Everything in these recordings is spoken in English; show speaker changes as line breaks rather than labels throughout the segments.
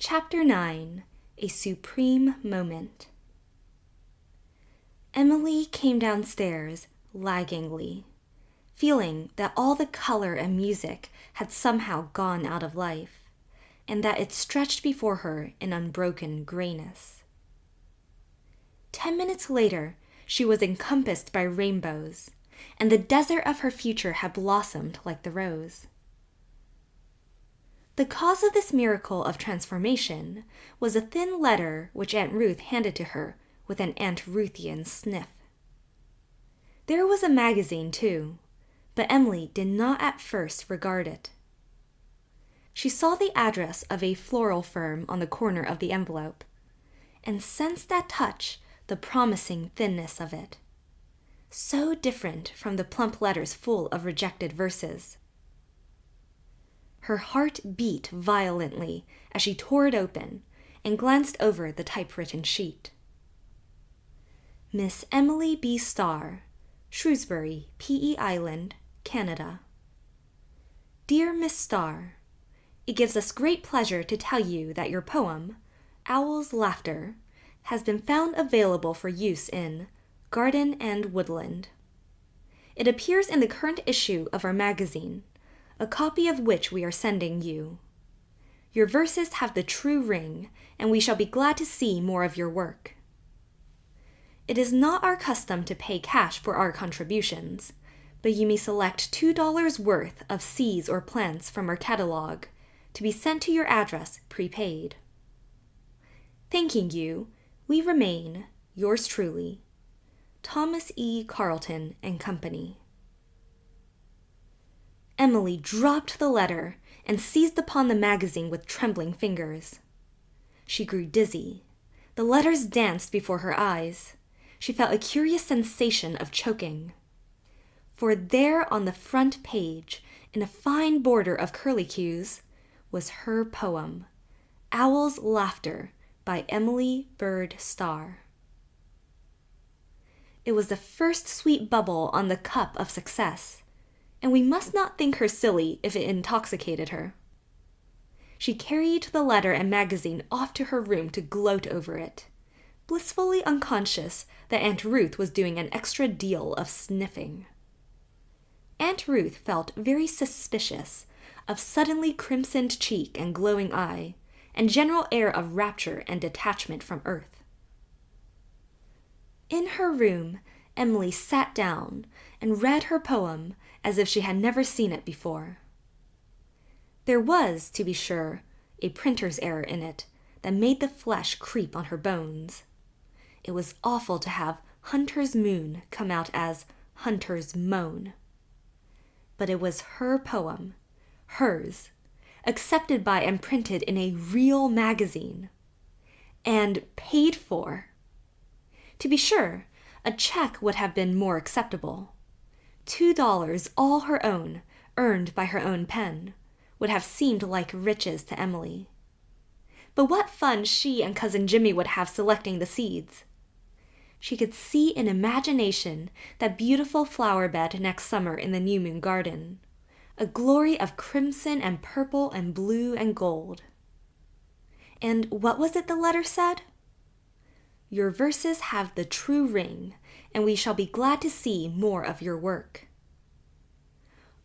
Chapter 9. A Supreme Moment. Emily came downstairs laggingly, feeling that all the color and music had somehow gone out of life, and that it stretched before her in unbroken grayness. 10 minutes later, she was encompassed by rainbows, and the desert of her future had blossomed like the rose. The cause of this miracle of transformation was a thin letter which Aunt Ruth handed to her with an Aunt Ruthian sniff. There was a magazine, too, but Emily did not at first regard it. She saw the address of a floral firm on the corner of the envelope, and sensed at touch the promising thinness of it, so different from the plump letters full of rejected verses. Her heart beat violently as she tore it open and glanced over the typewritten sheet. Miss Emily B. Starr, Shrewsbury, P.E. Island, Canada. Dear Miss Starr, it gives us great pleasure to tell you that your poem, Owl's Laughter, has been found available for use in Garden and Woodland. It appears in the current issue of our magazine, a copy of which we are sending you. Your verses have the true ring, and we shall be glad to see more of your work. It is not our custom to pay cash for our contributions, but you may select $2 worth of seeds or plants from our catalog to be sent to your address prepaid. Thanking you, we remain, yours truly, Thomas E. Carleton and Company. Emily dropped the letter and seized upon the magazine with trembling fingers. She grew dizzy. The letters danced before her eyes. She felt a curious sensation of choking. For there on the front page, in a fine border of curlicues, was her poem, Owl's Laughter, by Emily Bird Starr. It was the first sweet bubble on the cup of success, and we must not think her silly if it intoxicated her. She carried the letter and magazine off to her room to gloat over it, blissfully unconscious that Aunt Ruth was doing an extra deal of sniffing. Aunt Ruth felt very suspicious of suddenly crimsoned cheek and glowing eye, and general air of rapture and detachment from earth. In her room, Emily sat down and read her poem as if she had never seen it before. There was, to be sure, a printer's error in it that made the flesh creep on her bones. It was awful to have Hunter's Moon come out as Hunter's Moan. But it was her poem, hers, accepted by and printed in a real magazine, and paid for. To be sure, a check would have been more acceptable. $2 all her own, earned by her own pen, would have seemed like riches to Emily. But what fun she and Cousin Jimmy would have selecting the seeds! She could see in imagination that beautiful flower bed next summer in the New Moon Garden, a glory of crimson and purple and blue and gold. And what was it the letter said? Your verses have the true ring, and we shall be glad to see more of your work.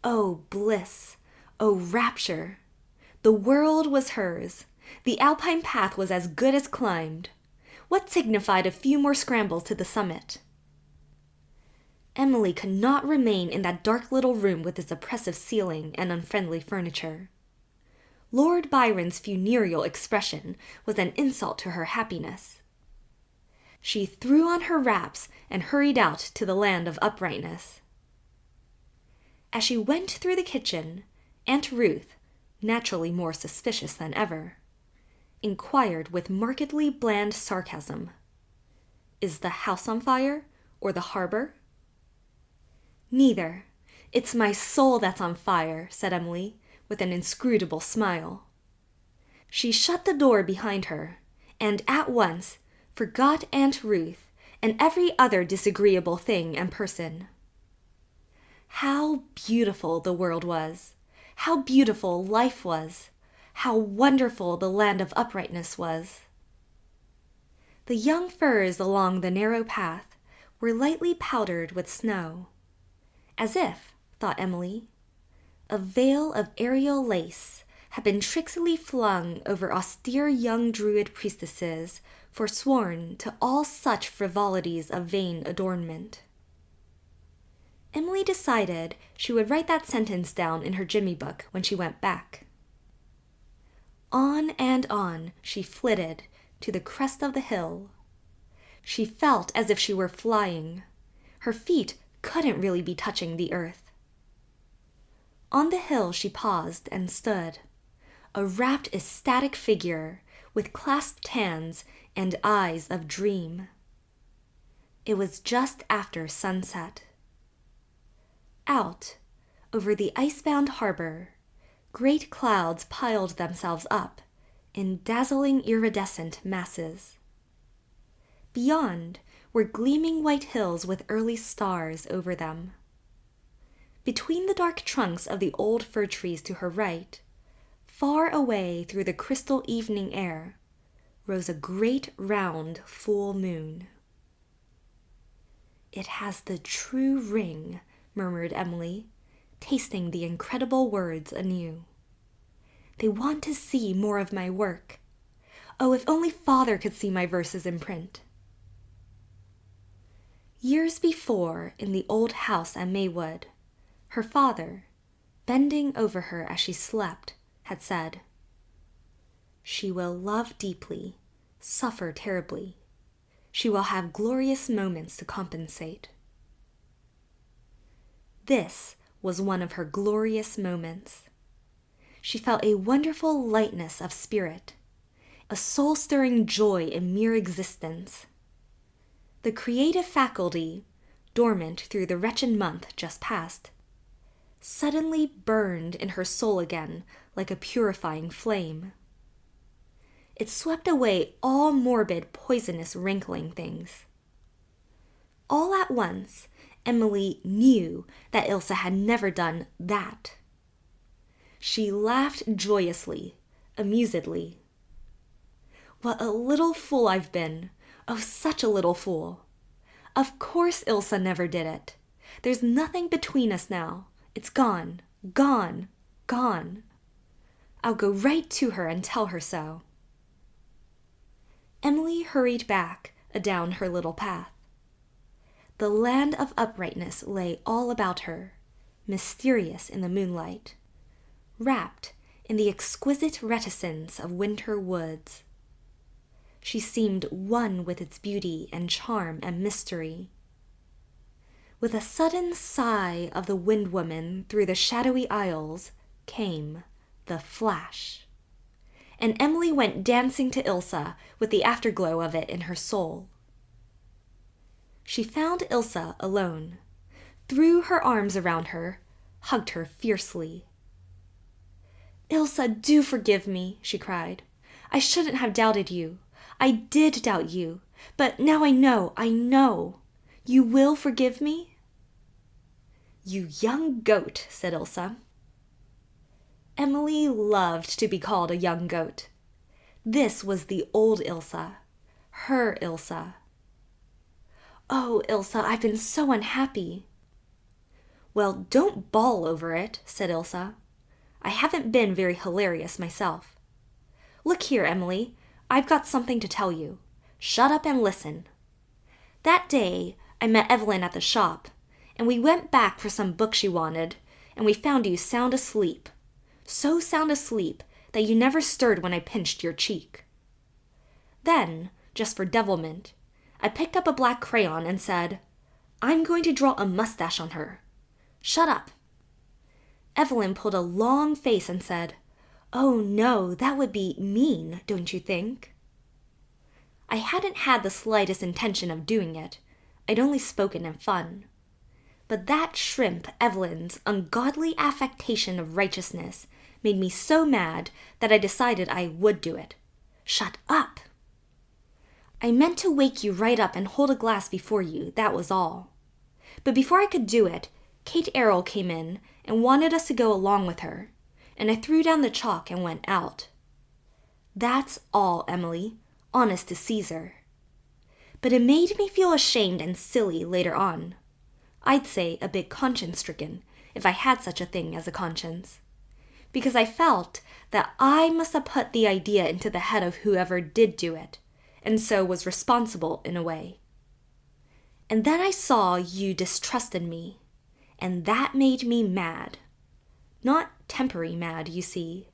Oh, bliss! Oh, rapture! The world was hers. The alpine path was as good as climbed. What signified a few more scrambles to the summit? Emily could not remain in that dark little room with its oppressive ceiling and unfriendly furniture. Lord Byron's funereal expression was an insult to her happiness. She threw on her wraps and hurried out to the land of uprightness. As she went through the kitchen, Aunt Ruth, naturally more suspicious than ever, inquired with markedly bland sarcasm, "Is the house on fire, or the harbor?" "Neither. It's my soul that's on fire," said Emily, with an inscrutable smile. She shut the door behind her, and at once forgot Aunt Ruth and every other disagreeable thing and person. How beautiful the world was! How beautiful life was! how wonderful the land of uprightness was. The young firs along the narrow path were lightly powdered with snow, as if, thought Emily, a veil of aerial lace had been tricksily flung over austere young Druid priestesses forsworn to all such frivolities of vain adornment. Emily decided she would write that sentence down in her Jimmy book when she went back. On and on she flitted to the crest of the hill. She felt as if she were flying. Her feet couldn't really be touching the earth. On the hill she paused and stood, a rapt, ecstatic figure with clasped hands and eyes of dream. It was just after sunset. Out, over the ice-bound harbor, great clouds piled themselves up in dazzling iridescent masses. Beyond were gleaming white hills with early stars over them. Between the dark trunks of the old fir trees to her right, far away through the crystal evening air, rose a great round full moon. "It has the true ring," murmured Emily, tasting the incredible words anew. "They want to see more of my work. Oh, if only Father could see my verses in print." Years before, in the old house at Maywood, her father, bending over her as she slept, had said, "She will love deeply, suffer terribly. She will have glorious moments to compensate." This was one of her glorious moments. She felt a wonderful lightness of spirit, a soul-stirring joy in mere existence. The creative faculty, dormant through the wretched month just past, suddenly burned in her soul again like a purifying flame. It swept away all morbid, poisonous, rankling things. All at once, Emily knew that Ilsa had never done that. She laughed joyously, amusedly. "What a little fool I've been! Oh, such a little fool! Of course Ilsa never did it. There's nothing between us now. It's gone, gone, gone. I'll go right to her and tell her so." Emily hurried back adown her little path. The land of uprightness lay all about her, mysterious in the moonlight, wrapped in the exquisite reticence of winter woods. She seemed one with its beauty and charm and mystery. With a sudden sigh of the wind-woman through the shadowy aisles came the flash, and Emily went dancing to Ilsa with the afterglow of it in her soul. She found Ilsa alone, threw her arms around her, hugged her fiercely. "Ilsa, do forgive me," she cried. "I shouldn't have doubted you. I did doubt you, but now I know. You will forgive me?" "You young goat," said Ilsa. Emily loved to be called a young goat. This was the old Ilsa, her Ilsa. "Oh, Ilsa, I've been so unhappy." "Well, don't bawl over it," said Ilsa. "I haven't been very hilarious myself. Look here, Emily, I've got something to tell you. Shut up and listen. That day I met Evelyn at the shop, and we went back for some book she wanted, and we found you sound asleep. So sound asleep that you never stirred when I pinched your cheek. Then, just for devilment, I picked up a black crayon and said, 'I'm going to draw a mustache on her. Shut up.' Evelyn pulled a long face and said, 'Oh no, that would be mean, don't you think?' I hadn't had the slightest intention of doing it. I'd only spoken in fun. But that shrimp Evelyn's ungodly affectation of righteousness made me so mad that I decided I would do it. Shut up! I meant to wake you right up and hold a glass before you, that was all. But before I could do it, Kate Errol came in and wanted us to go along with her, and I threw down the chalk and went out. That's all, Emily, honest to Caesar. But it made me feel ashamed and silly later on. I'd say a bit conscience-stricken, if I had such a thing as a conscience. Because I felt that I must have put the idea into the head of whoever did do it, and so was responsible in a way. And then I saw you distrusted me, and that made me mad. Not temporary mad, you see,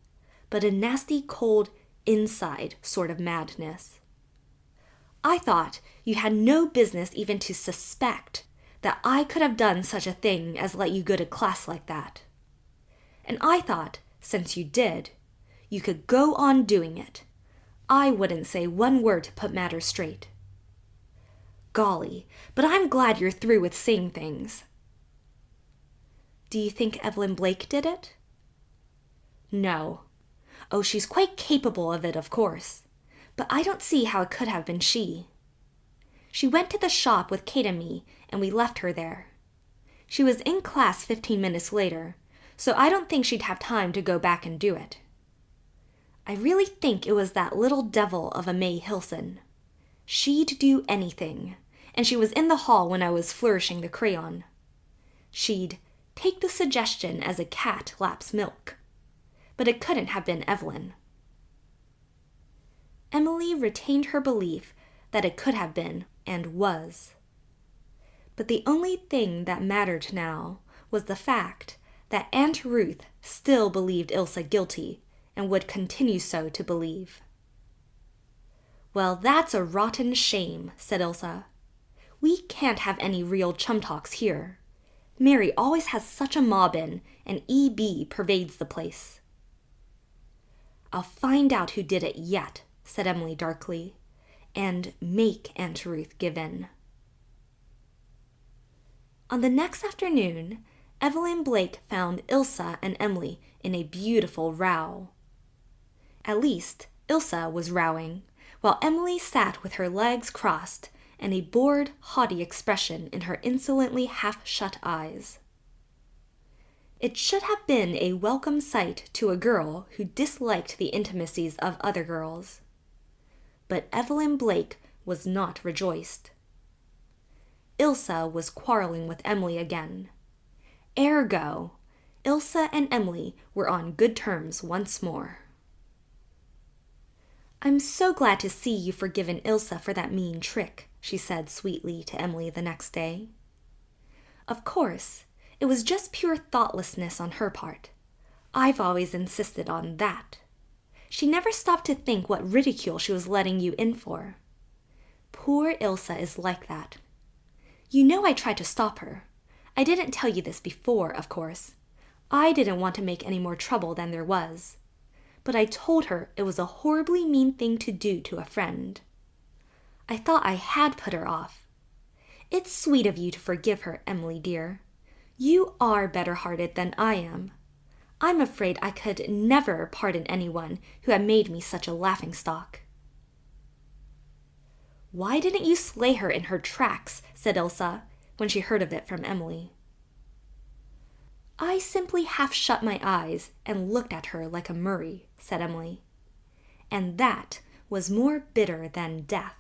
but a nasty, cold, inside sort of madness. I thought you had no business even to suspect that I could have done such a thing as let you go to class like that. And I thought, since you did, you could go on doing it. I wouldn't say one word to put matters straight. Golly, but I'm glad you're through with saying things. Do you think Evelyn Blake did it? No. Oh, she's quite capable of it, of course. But I don't see how it could have been she. She went to the shop with Kate and me, and we left her there. She was in class 15 minutes later, so I don't think she'd have time to go back and do it. I really think it was that little devil of a May Hilson. She'd do anything, and she was in the hall when I was flourishing the crayon. She'd take the suggestion as a cat laps milk. But it couldn't have been Evelyn. Emily retained her belief that it could have been, and was. But the only thing that mattered now was the fact that Aunt Ruth still believed Ilsa guilty, and would continue so to believe. Well, that's a rotten shame, said Ilsa. We can't have any real chum talks here. Mary always has such a mob in, and E.B. pervades the place. I'll find out who did it yet, said Emily darkly, and make Aunt Ruth give in. On the next afternoon, Evelyn Blake found Ilsa and Emily in a beautiful row. At least, Ilsa was rowing, while Emily sat with her legs crossed and a bored, haughty expression in her insolently half-shut eyes. It should have been a welcome sight to a girl who disliked the intimacies of other girls. But Evelyn Blake was not rejoiced. Ilsa was quarreling with Emily again. Ergo, Ilsa and Emily were on good terms once more. I'm so glad to see you've forgiven Ilsa for that mean trick, she said sweetly to Emily the next day. Of course, it was just pure thoughtlessness on her part. I've always insisted on that. She never stopped to think what ridicule she was letting you in for. Poor Ilsa is like that. You know I tried to stop her. I didn't tell you this before, of course. I didn't want to make any more trouble than there was. But I told her it was a horribly mean thing to do to a friend. I thought I had put her off. It's sweet of you to forgive her, Emily dear. You are better-hearted than I am. I'm afraid I could never pardon anyone who had made me such a laughing-stock. Why didn't you slay her in her tracks, said Ilsa, when she heard of it from Emily. I simply half shut my eyes and looked at her like a Murray, said Emily. And that was more bitter than death.